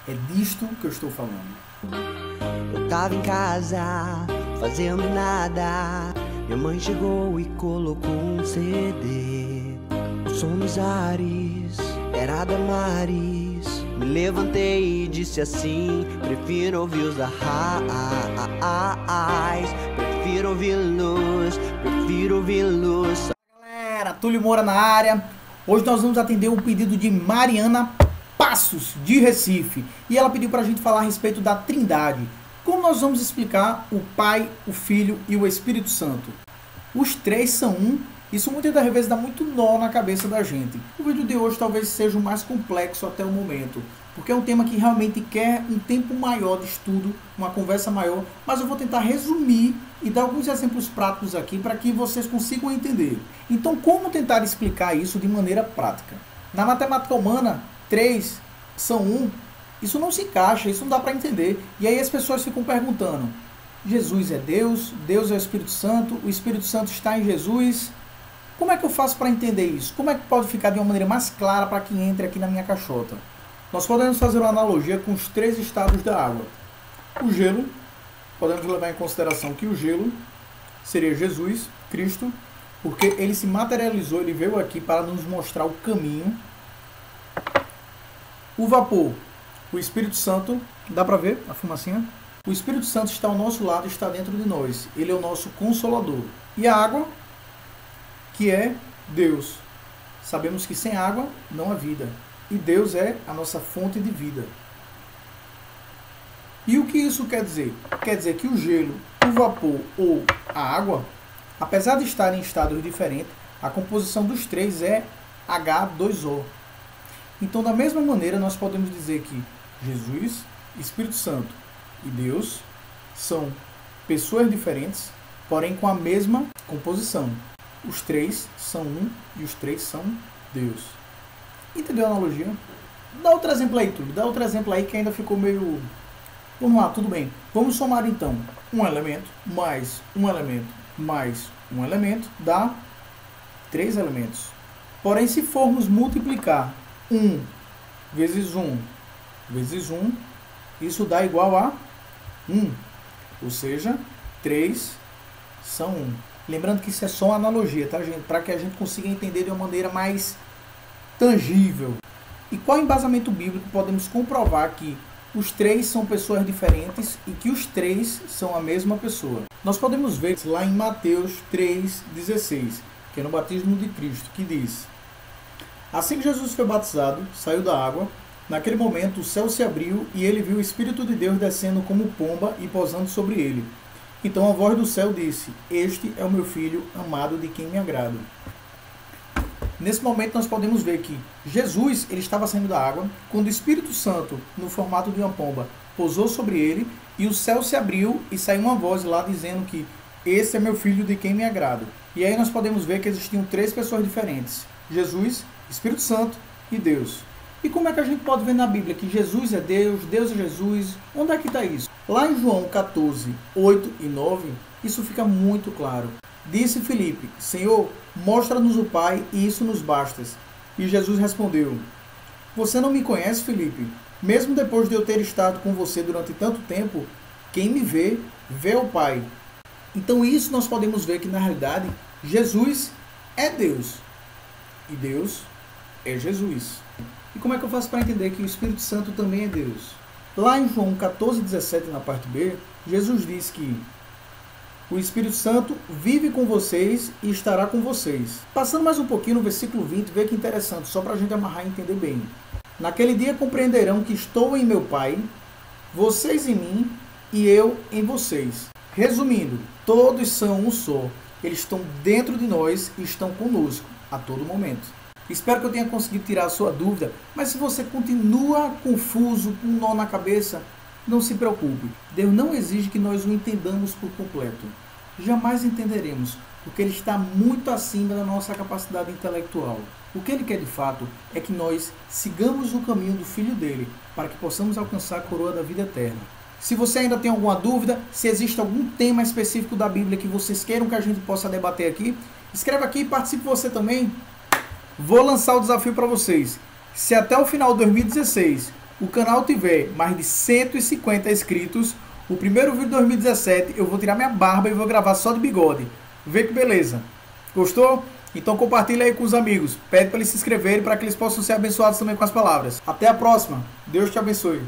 É disto que eu estou falando. Eu tava em casa, fazendo nada. Minha mãe chegou e colocou um CD. O som nos ares era Damares. Me levantei e disse assim: prefiro ouvir os arrais. Prefiro ouvi-los, prefiro ouvi-los. Galera, Túlio Moura na área. Hoje nós vamos atender o pedido de Mariana Passos, de Recife. E ela pediu para a gente falar a respeito da Trindade. Como nós vamos explicar o Pai, o Filho e o Espírito Santo? Os três são um. Isso muitas das vezes dá muito nó na cabeça da gente. O vídeo de hoje talvez seja o mais complexo até o momento, porque é um tema que realmente quer um tempo maior de estudo, uma conversa maior, mas eu vou tentar resumir e dar alguns exemplos práticos aqui para que vocês consigam entender. Então, como tentar explicar isso de maneira prática? Na matemática humana, 3 são 1, isso não se encaixa, isso não dá para entender. E aí as pessoas ficam perguntando: Jesus é Deus, Deus é o Espírito Santo está em Jesus. Como é que eu faço para entender isso? Como é que pode ficar de uma maneira mais clara para quem entra aqui na minha caixota? Nós podemos fazer uma analogia com os 3 estados da água. O gelo, podemos levar em consideração que o gelo seria Jesus, Cristo, porque ele se materializou, ele veio aqui para nos mostrar o caminho. O vapor, o Espírito Santo, dá para ver a fumacinha? O Espírito Santo está ao nosso lado, está dentro de nós. Ele é o nosso consolador. E a água, que é Deus. Sabemos que sem água não há vida. E Deus é a nossa fonte de vida. E o que isso quer dizer? Quer dizer que o gelo, o vapor ou a água, apesar de estarem em estados diferentes, a composição dos três é H2O. Então, da mesma maneira, nós podemos dizer que Jesus, Espírito Santo e Deus são pessoas diferentes, porém com a mesma composição. Os três são um e os três são Deus. Entendeu a analogia? Dá outro exemplo aí, Túlio. Dá outro exemplo aí que ainda ficou meio... Vamos lá, tudo bem. Vamos somar então um elemento mais um elemento mais um elemento dá 3 elementos. Porém, se formos multiplicar 1 vezes 1 vezes 1, isso dá igual a 1. Ou seja, 3 são 1. Lembrando que isso é só uma analogia, tá, gente? Para que a gente consiga entender de uma maneira mais tangível. E qual embasamento bíblico podemos comprovar que os três são pessoas diferentes e que os três são a mesma pessoa? Nós podemos ver lá em Mateus 3,16, que é no batismo de Cristo, que diz: assim que Jesus foi batizado, saiu da água, naquele momento o céu se abriu e ele viu o Espírito de Deus descendo como pomba e pousando sobre ele. Então a voz do céu disse: este é o meu filho amado de quem me agrado. Nesse momento nós podemos ver que Jesus ele estava saindo da água, quando o Espírito Santo, no formato de uma pomba, pousou sobre ele e o céu se abriu e saiu uma voz lá dizendo que esse é meu filho de quem me agrado. E aí nós podemos ver que existiam 3 pessoas diferentes: Jesus, Espírito Santo e Deus. E como é que a gente pode ver na Bíblia que Jesus é Deus, Deus é Jesus? Onde é que está isso? Lá em João 14, 8 e 9, isso fica muito claro. Disse Filipe: Senhor, mostra-nos o Pai e isso nos basta. E Jesus respondeu: você não me conhece, Filipe? Mesmo depois de eu ter estado com você durante tanto tempo, quem me vê, vê o Pai. Então isso nós podemos ver que na realidade Jesus é Deus. E Deus é Jesus. E como é que eu faço para entender que o Espírito Santo também é Deus? Lá em João 14,17, na parte B, Jesus diz que o Espírito Santo vive com vocês e estará com vocês. Passando mais um pouquinho no versículo 20, vê que interessante, só para a gente amarrar e entender bem. Naquele dia compreenderão que estou em meu Pai, vocês em mim e eu em vocês. Resumindo, todos são um só. Eles estão dentro de nós e estão conosco a todo momento. Espero que eu tenha conseguido tirar a sua dúvida, mas se você continua confuso, com um nó na cabeça, não se preocupe. Deus não exige que nós o entendamos por completo. Jamais entenderemos, porque Ele está muito acima da nossa capacidade intelectual. O que Ele quer de fato é que nós sigamos o caminho do Filho dele, para que possamos alcançar a coroa da vida eterna. Se você ainda tem alguma dúvida, se existe algum tema específico da Bíblia que vocês queiram que a gente possa debater aqui, escreva aqui e participe você também. Vou lançar o desafio para vocês. Se até o final de 2016 o canal tiver mais de 150 inscritos, o primeiro vídeo de 2017 eu vou tirar minha barba e vou gravar só de bigode. Vê que beleza. Gostou? Então compartilha aí com os amigos. Pede para eles se inscreverem para que eles possam ser abençoados também com as palavras. Até a próxima. Deus te abençoe.